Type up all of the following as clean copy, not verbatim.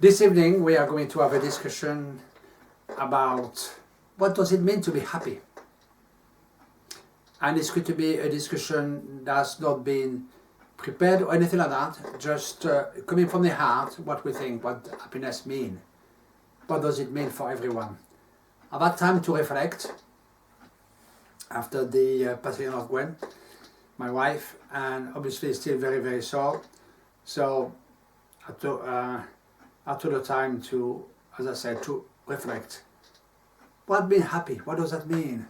This evening we are going to have a discussion about what does it mean to be happy. And it's going to be a discussion that's not been prepared or anything like that, just coming from the heart, what we think, what happiness means. What does it mean for everyone? I've had time to reflect after the passing of Gwen, my wife, and obviously still very, very sore. So I took the time to, as I said, to reflect. What being happy? What does that mean?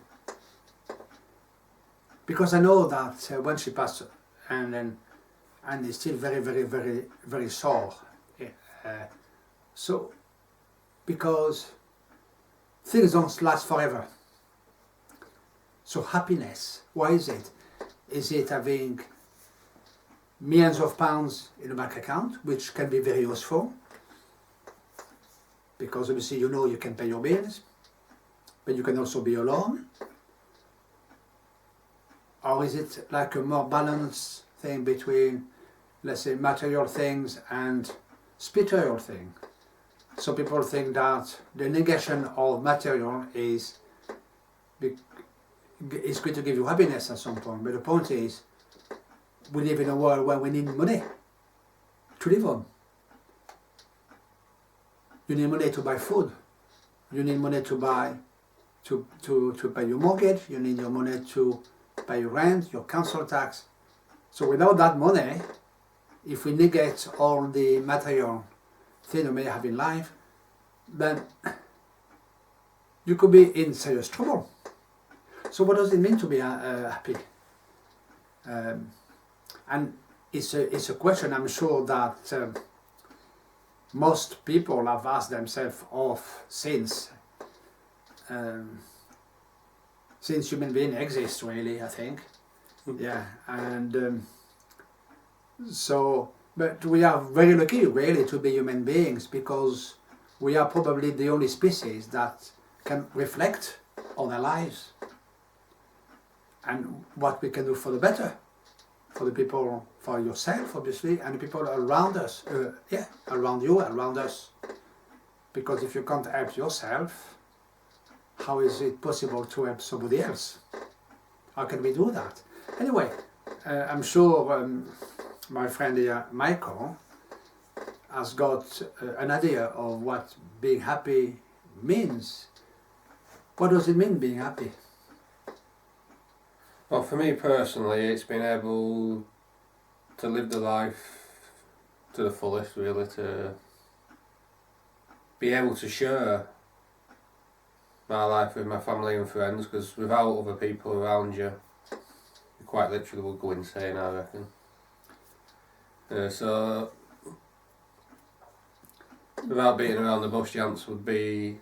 Because I know that when she passed, and is still very, very, very, very sore. So, because things don't last forever. So happiness, why is it? Is it having millions of pounds in a bank account, which can be very useful? Because obviously you know you can pay your bills, but you can also be alone. Or is it like a more balanced thing between, let's say, material things and spiritual things? Some people think that the negation of material is going to give you happiness at some point, but the point is, we live in a world where we need money to live on. You need money to buy food. You need money to buy, to pay your mortgage. You need your money to pay your rent, your council tax. So without that money, if we negate all the material things you may have in life, then you could be in serious trouble. So what does it mean to be happy? And it's a question I'm sure that most people have asked themselves of since human being exists, really, I think. Yeah, and so, but we are very lucky, really, to be human beings, because we are probably the only species that can reflect on our lives and what we can do for the better, for the people, for yourself, obviously, and the people around us, around you, around us. Because if you can't help yourself, how is it possible to help somebody else? How can we do that? Anyway, I'm sure my friend here, Michael, has got an idea of what being happy means. What does it mean, being happy? Well, for me personally, it's been able to live the life to the fullest, really, to be able to share my life with my family and friends, because without other people around you, you quite literally would go insane, I reckon. So, without beating around the bush, the answer would be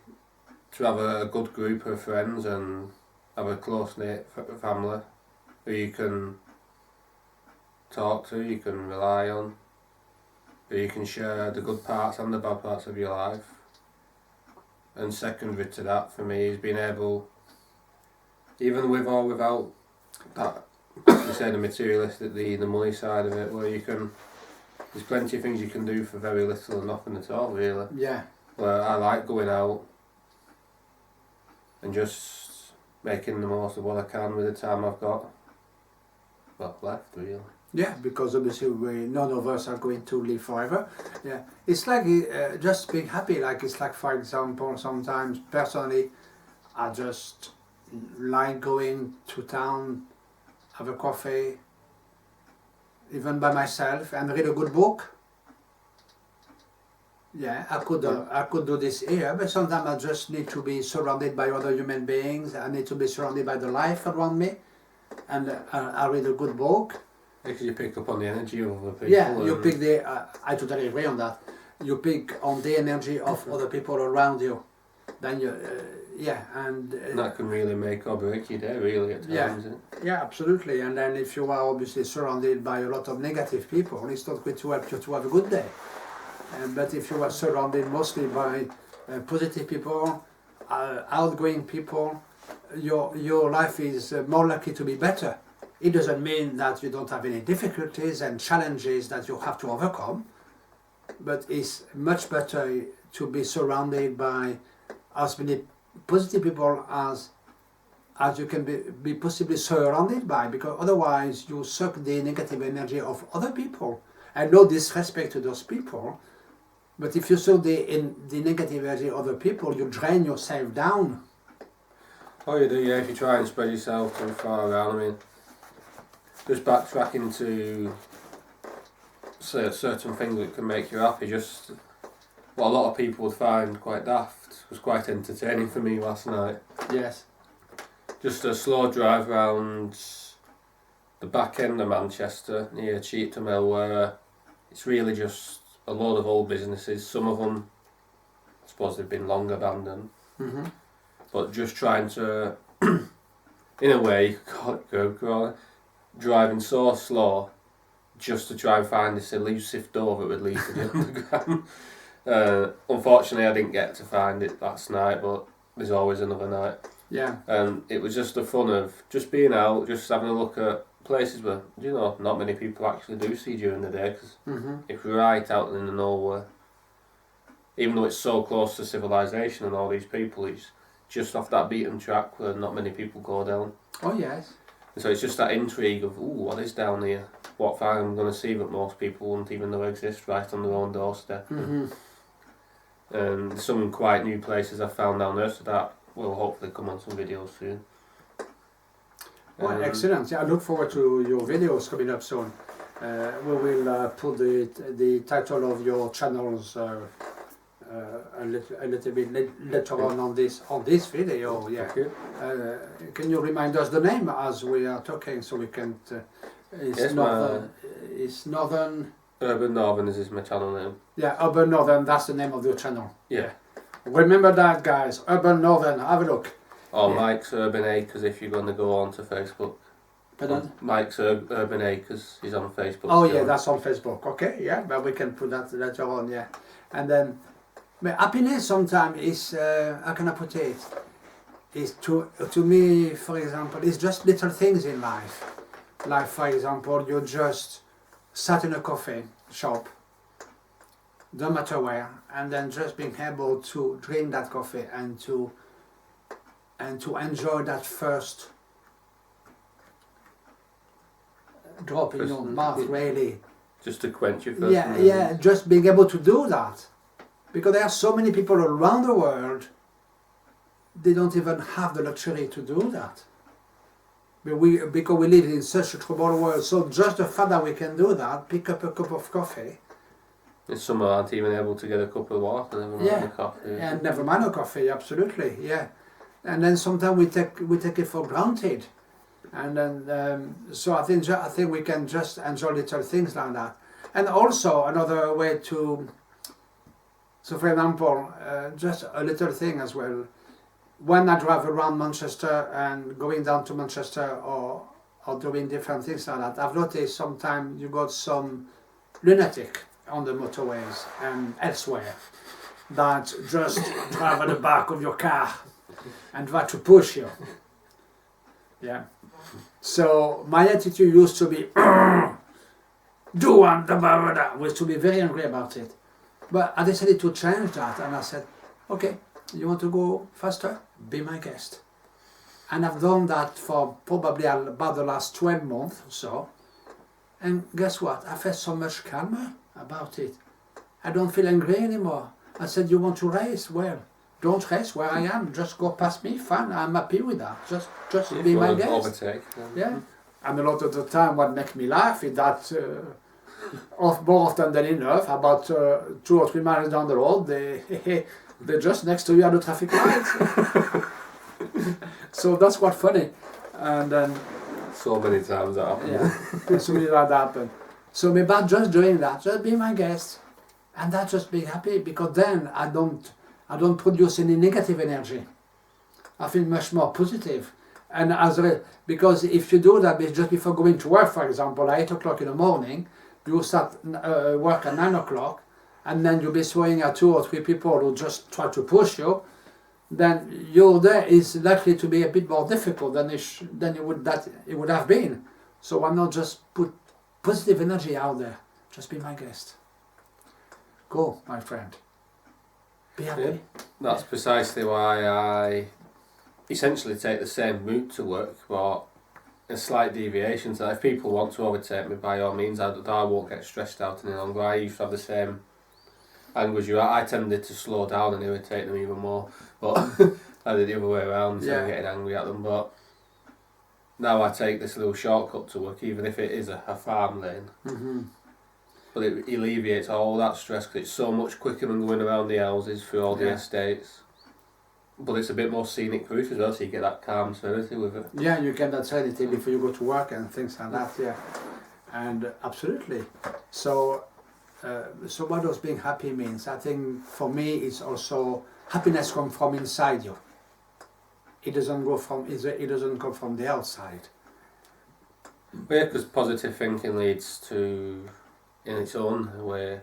to have a good group of friends and have a close-knit family who you can talk to, you can rely on, who you can share the good parts and the bad parts of your life. And secondary to that, for me, is being able, even with or without that, you say the materialistic, the money side of it, where you can, there's plenty of things you can do for very little or nothing at all, really. Yeah. Where I like going out and just making the most of what I can with the time I've got left, really. Yeah, because obviously none of us are going to live forever. Yeah, it's like just being happy. Like it's like, for example, sometimes personally, I just like going to town, have a coffee, even by myself, and read a good book. Yeah, I could do this here, but sometimes I just need to be surrounded by other human beings. I need to be surrounded by the life around me, and I read a good book. Because you pick up on the energy of other people. Yeah, you pick I totally agree on that. You pick on the energy of other people around you. Then you, and that can really make or break your day, really, at times. Yeah, absolutely. And then if you are obviously surrounded by a lot of negative people, it's not going to help you to have a good day. But if you are surrounded mostly by positive people, outgoing people, your life is more likely to be better. It doesn't mean that you don't have any difficulties and challenges that you have to overcome, but it's much better to be surrounded by as many positive people as you can be possibly surrounded by, because otherwise you suck the negative energy of other people. And no disrespect to those people, but if you suck the negative energy of other people, you drain yourself down. Oh, you do, yeah, if you try and spread yourself too far around. I mean, just backtracking to certain things that can make you happy, just what a lot of people would find quite daft was quite entertaining for me last night. Yes. Just a slow drive around the back end of Manchester near Cheetham Hill, where it's really just a load of old businesses. Some of them, I suppose they've been long abandoned, but just trying to, in a way, driving so slow just to try and find this elusive door that would lead to the underground. Unfortunately, I didn't get to find it last night, but there's always another night. Yeah. And it was just the fun of just being out, just having a look at places where, you know, not many people actually do see during the day, because if we're right out in the nowhere, even though it's so close to civilization and all these people, it's just off that beaten track where not many people go down. Oh yes. And so it's just that intrigue of, ooh, what is down here? What fire I'm going to see that most people wouldn't even know exist right on their own doorstep. And some quite new places I've found down there, so that will hopefully come on some videos soon. Well, excellent. Yeah, I look forward to your videos coming up soon. We will put the title of your channels a little bit later on this video. Yeah. Okay. Can you remind us the name as we are talking, so we can? It's Northern. Urban Northern is my channel name. Yeah, Urban Northern. That's the name of your channel. Yeah. Remember that, guys. Urban Northern. Have a look. Or Mike's Urban Acres if you're going to go on to Facebook. Pardon? Mike's Urban Acres is on Facebook. Oh yeah, that's on Facebook. Okay, yeah, but we can put that later on. Yeah, and then happiness sometimes is how can I put it? Is to me, for example, it's just little things in life. Like for example, you just sat in a coffee shop, no matter where, and then just being able to drink that coffee and to enjoy that first drop in your mouth, really. Just to quench your first. Yeah, just being able to do that, because there are so many people around the world. They don't even have the luxury to do that. But because we live in such a troubled world, so just the fact that we can do that, pick up a cup of coffee. And some aren't even able to get a cup of water, never mind a coffee. And never mind a coffee, absolutely, yeah. And then sometimes we take it for granted, and then so I think we can just enjoy little things like that. And also another way to, so for example, just a little thing as well. When I drive around Manchester and going down to Manchester or doing different things like that, I've noticed sometimes you got some lunatic on the motorways and elsewhere that just drive at the back of your car and try to push you. Yeah. So my attitude used to be, do one, was to be very angry about it. But I decided to change that, and I said, okay, you want to go faster? Be my guest. And I've done that for probably about the last 12 months or so. And guess what? I felt so much calmer about it. I don't feel angry anymore. I said, you want to race? Well, don't race where I am. Just go past me. Fine, I'm happy with that. Just be my guest. Overtake. Yeah. And a lot of the time what makes me laugh is that more often than enough, about 2 or 3 miles down the road, they're just next to you at the traffic lights. So that's quite funny. And then so many times that happens. Yeah, so many that happen. So maybe by just doing that, just be my guest, and that just be happy, because then I don't produce any negative energy. I feel much more positive. And because if you do that just before going to work, for example, at 8 o'clock in the morning, you start work at 9 o'clock, and then you'll be swaying at 2 or 3 people who just try to push you, then your day is likely to be a bit more difficult than it would have been. So why not just put positive energy out there? Just be my guest. Go, my friend. Be happy. That's precisely why I essentially take the same route to work, but a slight deviation. So if people want to overtake me, by all means, I won't get stressed out any longer. I used to have the same anger as you. I tended to slow down and irritate them even more, but I did the other way around, so I'm getting angry at them. But now I take this little shortcut to work, even if it is a farm lane. Mm-hmm. But it alleviates all that stress because it's so much quicker than going around the houses through all the estates. But it's a bit more scenic route as well, so you get that calm serenity with it. Yeah, you get that serenity before you go to work and things like that, yeah. And absolutely. So, so what does being happy means? I think for me it's also happiness comes from inside you. It doesn't come from the outside. Yeah, because positive thinking leads to, in its own way,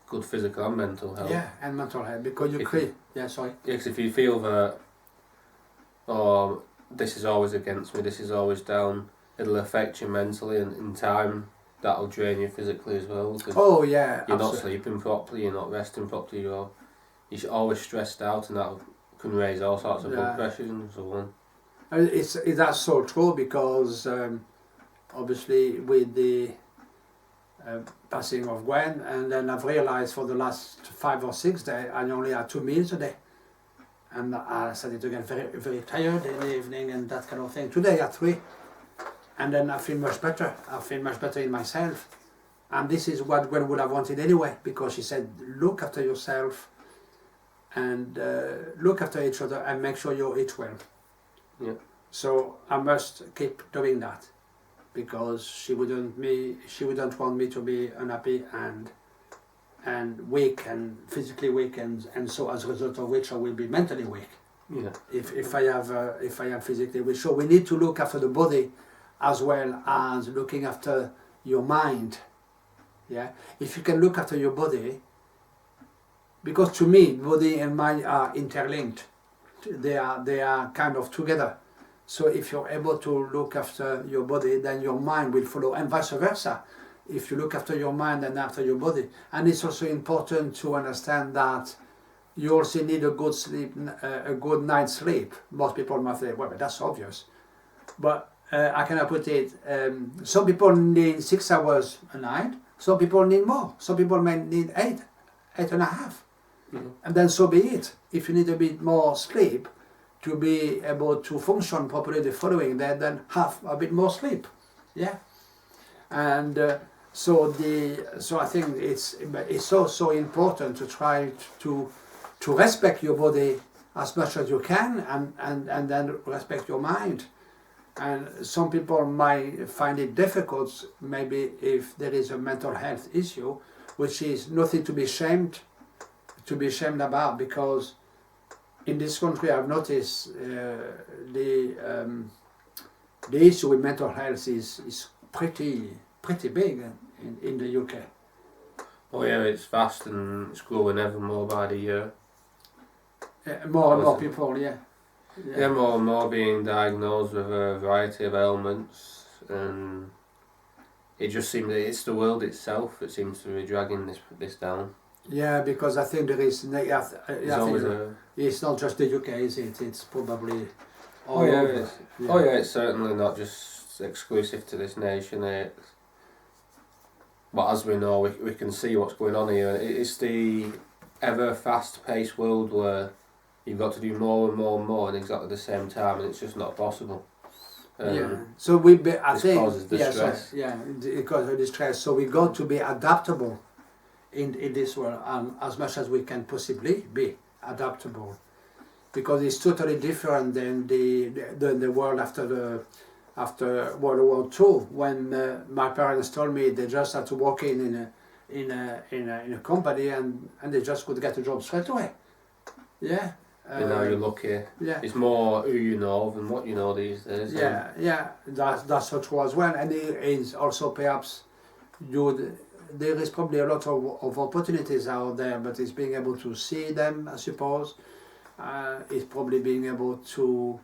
good physical and mental health. Yeah, and mental health, because you create... Yeah, sorry. Yeah, because if you feel that, oh, this is always against me, this is always down, it'll affect you mentally, and in time, that'll drain you physically as well. Oh, yeah, you're absolutely. not sleeping properly, you're not resting properly, you're always stressed out, and that can raise all sorts of blood pressures and so on. That's so true, because obviously with the passing of Gwen, and then I've realized for the last 5 or 6 days I only had 2 meals a day, and I started to get very, very tired in the evening and that kind of thing. Today I had 3, and then I feel much better. I feel much better in myself, and this is what Gwen would have wanted anyway, because she said, look after yourself and look after each other and make sure you eat well. Yeah. So I must keep doing that, because she wouldn't want me to be unhappy and weak and physically weak, and so as a result of which I will be mentally weak. Yeah. If I am physically weak. So we need to look after the body as well as looking after your mind. Yeah. If you can look after your body, because to me body and mind are interlinked. They are kind of together. So if you're able to look after your body, then your mind will follow, and vice versa. If you look after your mind and after your body. And it's also important to understand that you also need a good sleep, a good night's sleep. Most people might say, well, that's obvious. But I cannot put it, some people need 6 hours a night, some people need more. Some people may need 8 and a half. Mm-hmm. And then so be it. If you need a bit more sleep to be able to function properly the following day, then have a bit more sleep. Yeah. And so I think it's so important to try to respect your body as much as you can, and then respect your mind. And some people might find it difficult, maybe if there is a mental health issue, which is nothing to be ashamed about, because in this country I've noticed the issue with mental health is pretty big in the UK. Oh yeah, it's vast and it's growing ever more by the year. More and more people, yeah. More and more being diagnosed with a variety of ailments, and it just seems that it's the world itself that seems to be dragging this down. Yeah, because I think there is. It's not just the UK, is it? It's probably all over. It's certainly not just exclusive to this nation. But as we know, we can see what's going on here. It's the ever fast-paced world where you've got to do more and more and more in exactly the same time, and it's just not possible. So causes distress. It causes distress. So we got to be adaptable in this world, as much as we can possibly be adaptable, because it's totally different than the world after World War II, when my parents told me they just had to walk in a company and they just could get a job straight away. Yeah. Now you're lucky. Yeah. It's more who you know than what you know these days. That's so true as well. And it is also perhaps there is probably a lot of opportunities out there, but it's being able to see them, I suppose. It's probably being able to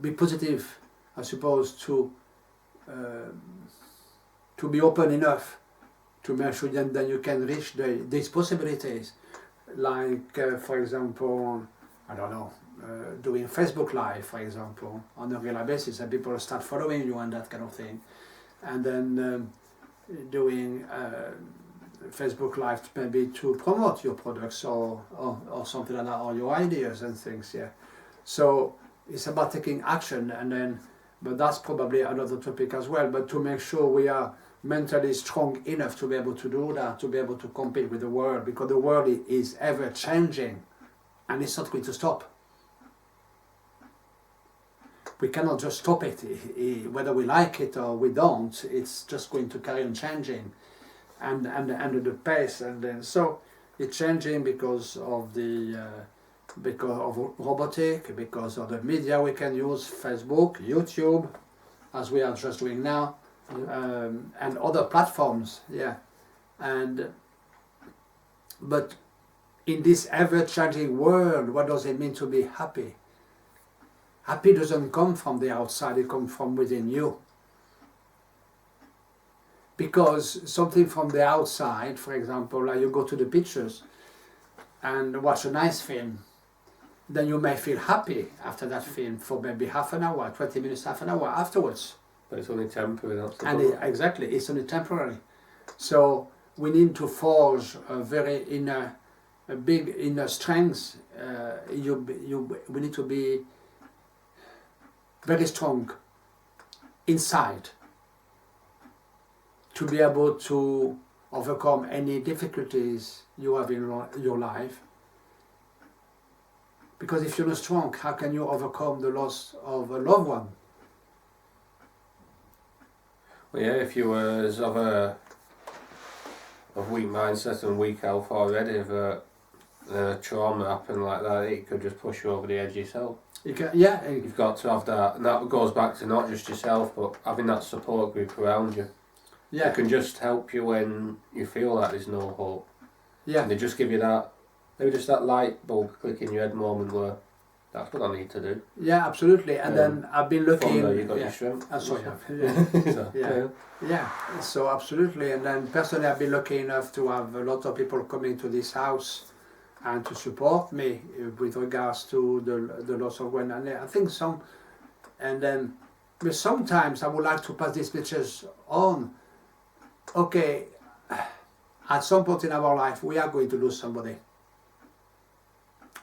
be positive, I suppose, to be open enough to make sure that you can reach these possibilities. Like, for example, I don't know, doing Facebook Live, for example, on a regular basis, and people start following you and that kind of thing. And then doing Facebook Live maybe to promote your products or something like that, or your ideas and things, yeah. So it's about taking action, and then, but that's probably another topic as well, but to make sure we are mentally strong enough to be able to do that, to be able to compete with the world, because the world is ever changing and it's not going to stop. We cannot just stop it, whether we like it or we don't. It's just going to carry on changing, and the pace, and then so it's changing because of robotic, because of the media we can use, Facebook, YouTube, as we are just doing now, and other platforms, yeah, but in this ever-changing world, what does it mean to be happy? Happy doesn't come from the outside, it comes from within you. Because something from the outside, for example, like you go to the pictures and watch a nice film, then you may feel happy after that film for maybe half an hour, 20 minutes, half an hour afterwards. But it's only temporary, that's the And exactly, it's only temporary. So we need to forge a very big inner strength. We need to be very strong inside to be able to overcome any difficulties you have in your life. Because if you're not strong, how can you overcome the loss of a loved one? Well, yeah, if you were of a weak mindset and weak health already, if a trauma happened like that, it could just push you over the edge yourself. You've got to have that, and that goes back to not just yourself, but having that support group around you. Yeah. It can just help you when you feel like there's no hope. Yeah. And they just give you that, maybe just that light bulb click in your head moment where that's what I need to do. Yeah, absolutely. And then I've been looking. From there you got your strength. Yeah. So absolutely. And then personally, I've been lucky enough to have a lot of people coming to this house and to support me with regards to the loss of one. And I think but sometimes I would like to pass these messages on. Okay, at some point in our life, we are going to lose somebody.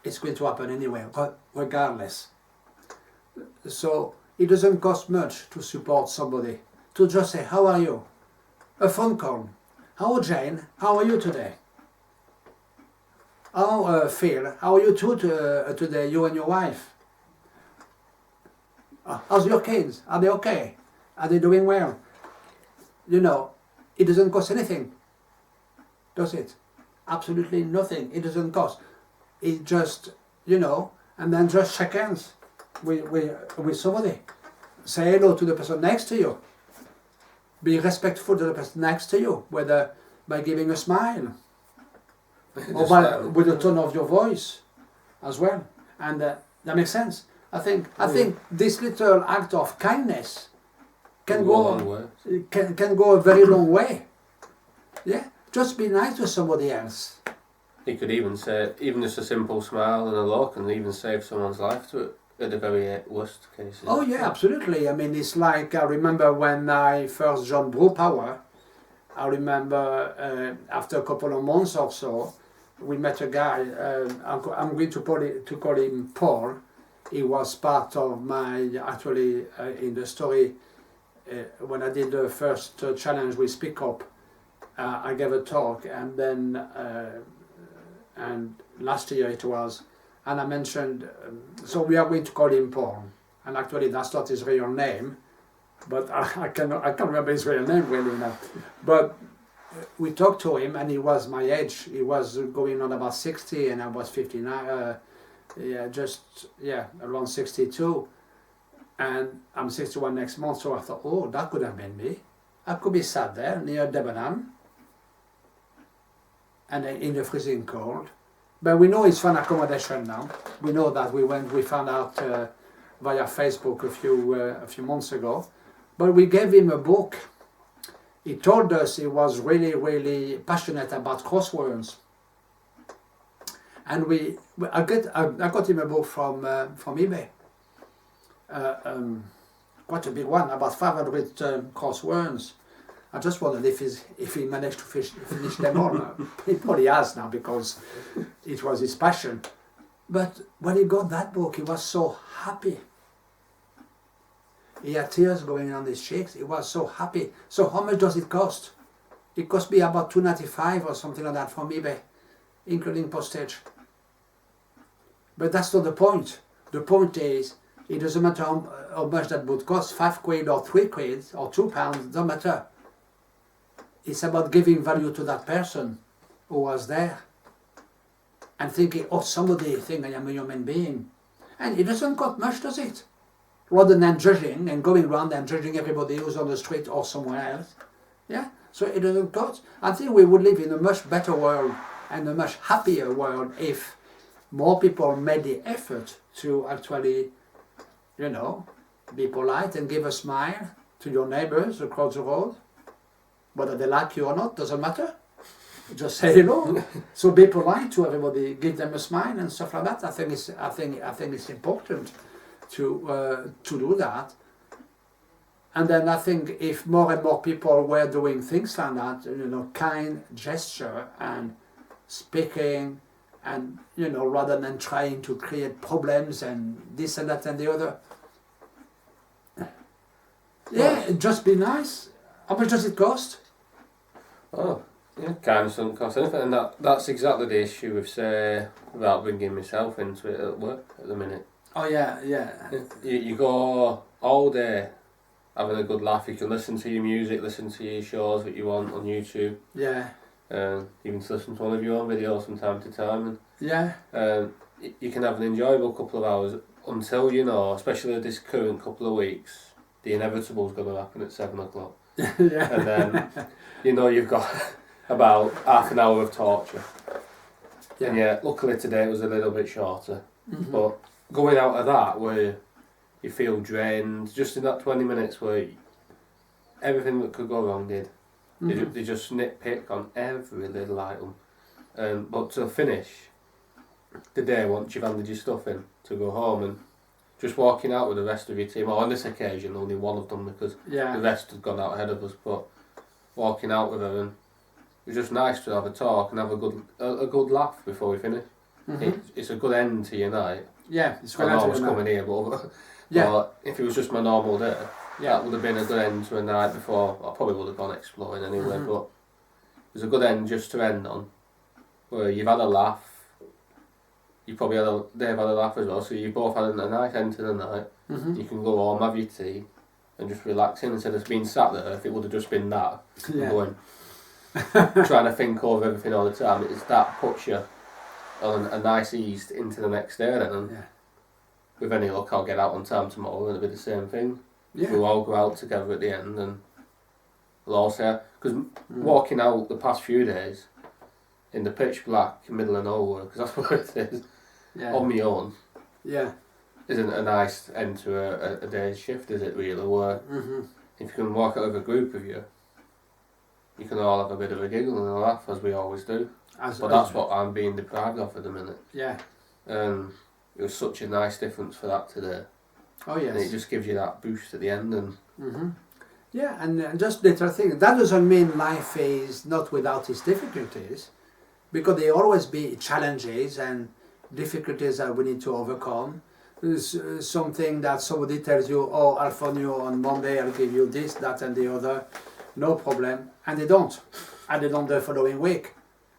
It's going to happen anyway, regardless. So it doesn't cost much to support somebody, to just say, how are you? A phone call. How, Jane? How are you today? How, Phil? How are you today, you and your wife? How's your kids? Are they okay? Are they doing well? You know, it doesn't cost anything, does it? Absolutely nothing. It doesn't cost. It just, and then just shake hands with somebody. Say hello to the person next to you. Be respectful to the person next to you, whether by giving a smile or with the tone of your voice as well. And that makes sense. I think this little act of kindness can go a very long way. Yeah, just be nice to somebody else. You could even say, even just a simple smile and a look can even save someone's life at the very worst cases. Oh yeah, absolutely. I mean, it's like, I remember when I first joined Brew Power, I remember after a couple of months or so, we met a guy, I'm going to call him Paul. He was part of my, actually in the story, when I did the first challenge with Speak Up, I gave a talk, and then and last year it was, and I mentioned, so we are going to call him Paul, and actually that's not his real name, but I can't remember his real name really now. But we talked to him, and he was my age. He was going on about 60, and I was 59. Around 62, and I'm 61 next month. So I thought, oh, that could have been me. I could be sat there near Debenham, and in the freezing cold. But we know it's fun accommodation now. We know that we found out via Facebook a few months ago. But we gave him a book, he told us he was really, really passionate about crosswords. And I got him a book from eBay, quite a big one, about 500 crosswords. I just wondered if he managed to finish them all. He probably has now because it was his passion. But when he got that book, he was so happy. He had tears going on his cheeks. He was so happy. So how much does it cost? It cost me about $2.95 or something like that from eBay, including postage. But that's not the point. The point is, it doesn't matter how much that book costs, £5 or £3 or £2, doesn't matter. It's about giving value to that person who was there and thinking, oh, somebody think I am a human being. And it doesn't cost much, does it? Rather than judging and going around and judging everybody who's on the street or somewhere else. Yeah? So it doesn't cost. I think we would live in a much better world and a much happier world if more people made the effort to actually, be polite and give a smile to your neighbors across the road. Whether they like you or not, doesn't matter. Just say hello. So be polite to everybody, give them a smile and stuff like that. I think it's important to do that. And then I think if more and more people were doing things like that, kind gesture and speaking, and rather than trying to create problems and this and that and the other, just be nice. How much does it cost? Oh, yeah, kindness doesn't cost anything, and that's exactly the issue with, say, without bringing myself into it at work at the minute. Oh yeah. You go all day having a good laugh. You can listen to your music, listen to your shows that you want on YouTube. Yeah. Even to listen to one of your own videos from time to time. And, you can have an enjoyable couple of hours until, especially this current couple of weeks, the inevitable is going to happen at 7 o'clock. Yeah. And then, you've got about half an hour of torture. Yeah. And luckily today it was a little bit shorter. Mm-hmm. But going out of that where you feel drained, just in that 20 minutes where everything that could go wrong did. Mm-hmm. They just nitpick on every little item. But to finish the day once you've handed your stuff in, to go home and just walking out with the rest of your team, or on this occasion only one of them because the rest had gone out ahead of us, but walking out with her, and it was just nice to have a talk and have a good laugh before we finish. Mm-hmm. It's a good end to your night. Yeah, it's I know I was coming here, but if it was just my normal day, that would have been a good end to a night before. I probably would have gone exploring anyway, but it was a good end just to end on, where you've had a laugh. You probably they've had a laugh as well, so you both had a nice end to the night. Mm-hmm. You can go home, have your tea, and just relax in instead of being sat there. If it would have just been that, going trying to think over everything all the time, it's that puts you on a nice ease into the next day then. And with any luck, I'll get out on time tomorrow and it'll be the same thing. Yeah. We'll all go out together at the end and we'll all say, because walking out the past few days in the pitch black middle of nowhere, because that's what it is, on my own, isn't a nice end to a day's shift, is it really? Where if you can walk out with a group of you can all have a bit of a giggle and a laugh, as we always do. But that's what I'm being deprived of at the minute. Yeah. It was such a nice difference for that today. Oh yes. And it just gives you that boost at the end. And yeah, and just little thing. That doesn't mean life is not without its difficulties, because there always be challenges and difficulties that we need to overcome. There's something that somebody tells you, oh, I'll phone you on Monday, I'll give you this, that and the other, no problem, and they don't. And they don't the following week.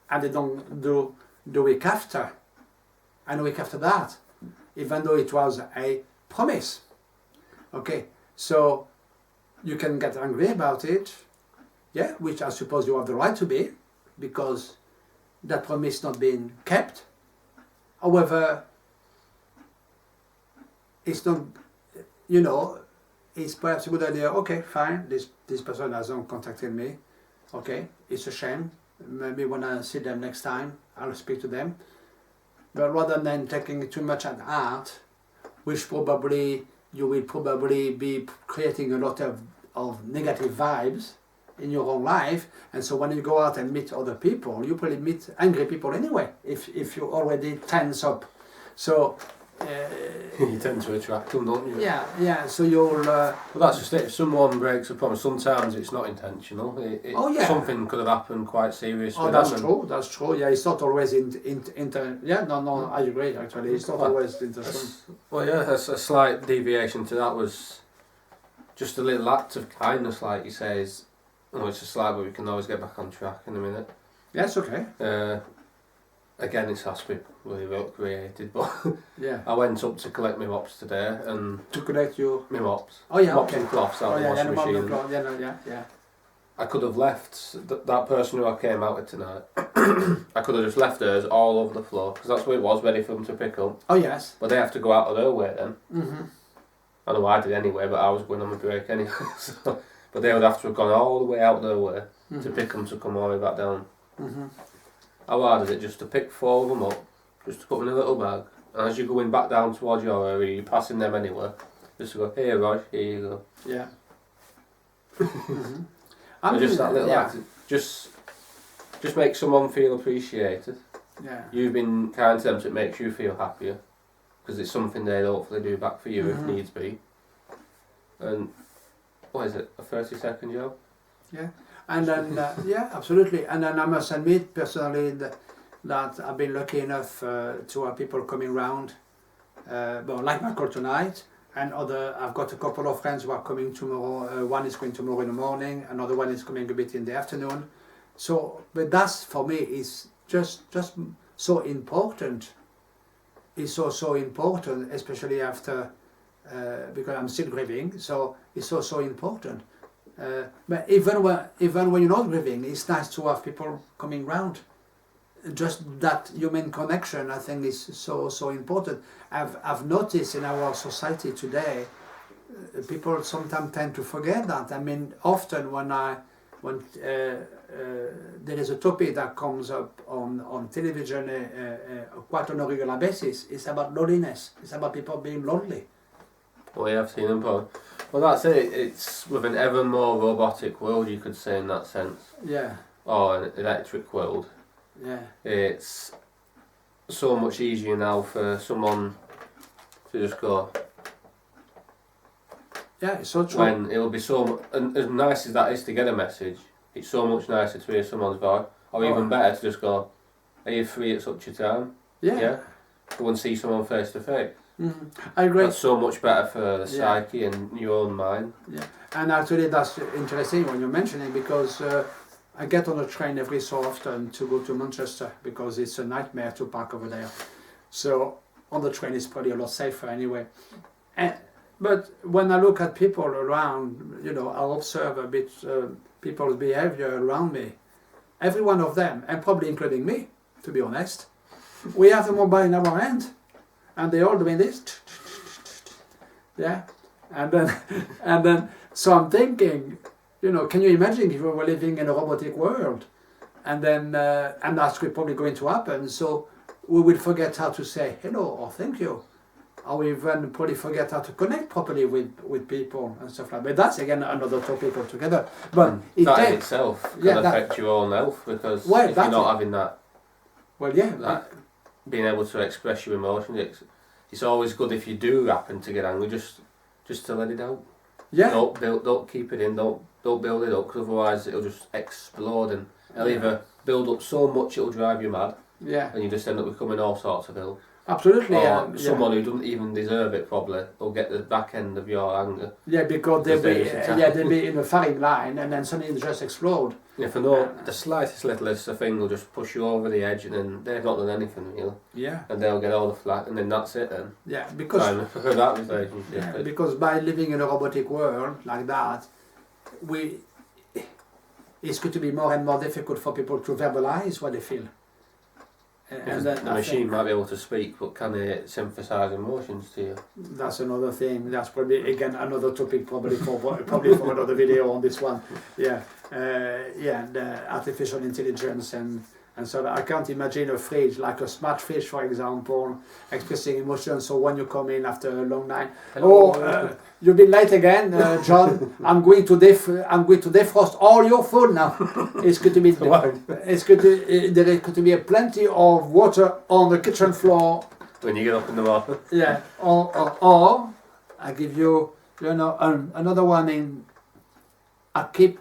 And they don't do the week after. And the week after that. Even though it was a promise. Okay, so you can get angry about it, which I suppose you have the right to be, because that promise not being kept. However, it's not, it's perhaps a good idea, okay, fine, this person hasn't contacted me, okay, it's a shame, maybe when I see them next time, I'll speak to them. But rather than taking it too much at heart, which probably you will probably be creating a lot of negative vibes in your own life, and so when you go out and meet other people, you probably meet angry people anyway. If you already tense up, so You tend to attract them, don't you? yeah. So you'll. Well, that's just it. If someone breaks a promise, sometimes it's not intentional. Something could have happened quite serious. Oh, that's true. That's true. Yeah, it's not always Yeah, no. I agree. Actually, it's not always intentional. Well, yeah, a slight deviation to that was just a little act of kindness, like you say. It's a slight, but we can always get back on track in a minute. Yes, okay. Again, it has to be really well created, but yeah. I went up to collect my mops today and to collect your mops. Oh yeah, mops okay. and cloths out of the washing machine. Yeah. I could have left that person who I came out with tonight. I could have just left hers all over the floor because that's what it was, ready for them to pick up. Oh yes. But they have to go out of their way then. Mhm. I know I did anyway, but I was going on my break anyway. So, but they would have to have gone all the way out their way to pick them to come all the way back down. Mhm. How hard is it just to pick 4 of them up, just to put them in a little bag, and as you're going back down towards your area, you're passing them anywhere, just to go, here Rog, here you go. Yeah. So just that little act, just make someone feel appreciated. Yeah. You've been kind to them, so it makes you feel happier, because it's something they'll hopefully do back for you if needs be. And what is it, a 30-second job? Yeah. And then, yeah, absolutely. And then I must admit personally that I've been lucky enough to have people coming round, like Michael tonight, and I've got a couple of friends who are coming tomorrow. One is going tomorrow in the morning, another one is coming a bit in the afternoon. So, but that's for me is just so important. It's so important, especially after, because I'm still grieving, so it's so important. But even when you're not grieving, it's nice to have people coming round. Just that human connection, I think, is so important. I've noticed in our society today, people sometimes tend to forget that. I mean, often when there is a topic that comes up on television quite on a regular basis, it's about loneliness. It's about people being lonely. Well, yeah, I've seen them both. Well, that's it. It's with an ever more robotic world, you could say, in that sense. Yeah. Or an electric world. Yeah. It's so much easier now for someone to just go. Yeah, it's so true. When it'll be and as nice as that is to get a message, it's so much nicer to hear someone's voice. Or even better to just go, are you free at such a time? Yeah. Go and see someone face to face. I agree. That's so much better for the psyche and your own mind. Yeah, and actually that's interesting when you're mentioning, because I get on a train every so often to go to Manchester because it's a nightmare to park over there. So on the train it's probably a lot safer anyway. But when I look at people around, I observe a bit people's behavior around me. Every one of them, and probably including me, to be honest, we have a mobile in our hand. And they all doing this, yeah, and then. So I'm thinking, can you imagine if we were living in a robotic world, and then and that's probably going to happen. So we will forget how to say hello or thank you, or we even probably forget how to connect properly with people and stuff like that. But that's again another topic altogether. But that in itself can affect your own health, because if you're not having that. Well, yeah. Being able to express your emotions, it's always good if you do happen to get angry, just to let it out. Yeah. Don't keep it in. Don't build it up, because otherwise it'll just explode and it'll either build up so much it'll drive you mad. Yeah. And you just end up becoming all sorts of ill. Absolutely. Or someone who doesn't even deserve it probably will get the back end of your anger. Yeah, because they'll be in a firing line and then suddenly they just explode. Yeah, for the slightest littlest thing will just push you over the edge, and then they've not done anything really. Yeah. And they'll get all the flack, and then that's it then. Yeah, because that relationship. Yeah, because by living in a robotic world like that, it's going to be more and more difficult for people to verbalize what they feel. And the machine might be able to speak, but can it synthesize emotions to you? That's another thing. That's probably again another topic, probably for another video on this one. Yeah, the artificial intelligence and And so I can't imagine a fridge, like a smart fridge, for example, expressing emotions. So when you come in after a long night, you've been late again, John. I'm going to defrost all your food now. It's going to be there is going to be plenty of water on the kitchen floor when you get up in the morning. Yeah. Or I give you, another one in. I keep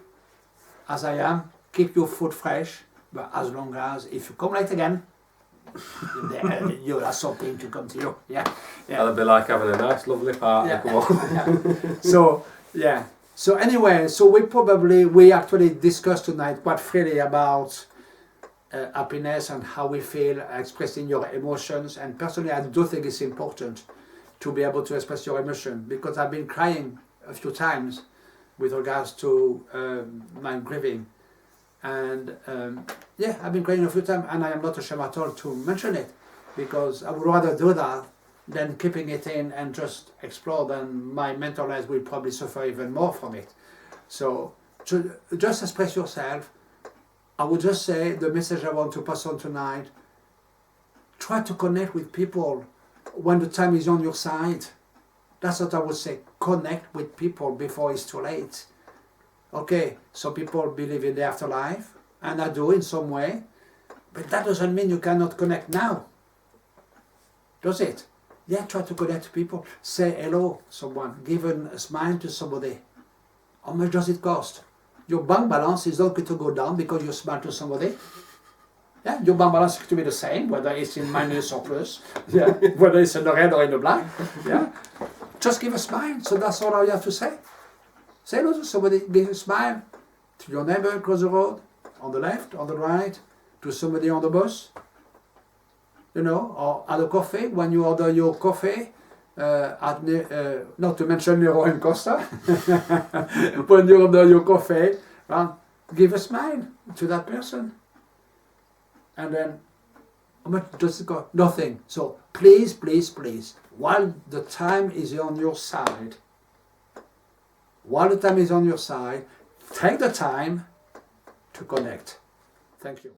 as I am. Keep your food fresh. But as long as if you come late again, you'll have something to come to you. Yeah. That'll be like having a nice, lovely party. Yeah. So anyway, we actually discussed tonight quite freely about happiness and how we feel, expressing your emotions. And personally, I do think it's important to be able to express your emotion, because I've been crying a few times with regards to my grieving. And I've been crying a few times, and I am not ashamed at all to mention it, because I would rather do that than keeping it in and just explode, and my mental health will probably suffer even more from it. So to just express yourself, I would just say the message I want to pass on tonight: try to connect with people when the time is on your side. That's what I would say. Connect with people before it's too late. Okay, some people believe in the afterlife, and I do in some way, but that doesn't mean you cannot connect now. Does it? Yeah, try to connect to people. Say hello to someone. Give a smile to somebody. How much does it cost? Your bank balance is not going to go down because you smile to somebody. Yeah, your bank balance is going to be the same, whether it's in minus or plus. Yeah, whether it's in the red or in the black. Yeah, just give a smile. So that's all I have to say. Say hello to somebody, give a smile to your neighbor across the road, on the left, on the right, to somebody on the bus, or at a coffee, when you order your coffee, not to mention Nero and Costa, when you order your coffee, give a smile to that person. And then, how much does it cost? Nothing. So please, please, please, while the time is on your side, take the time to connect. Thank you.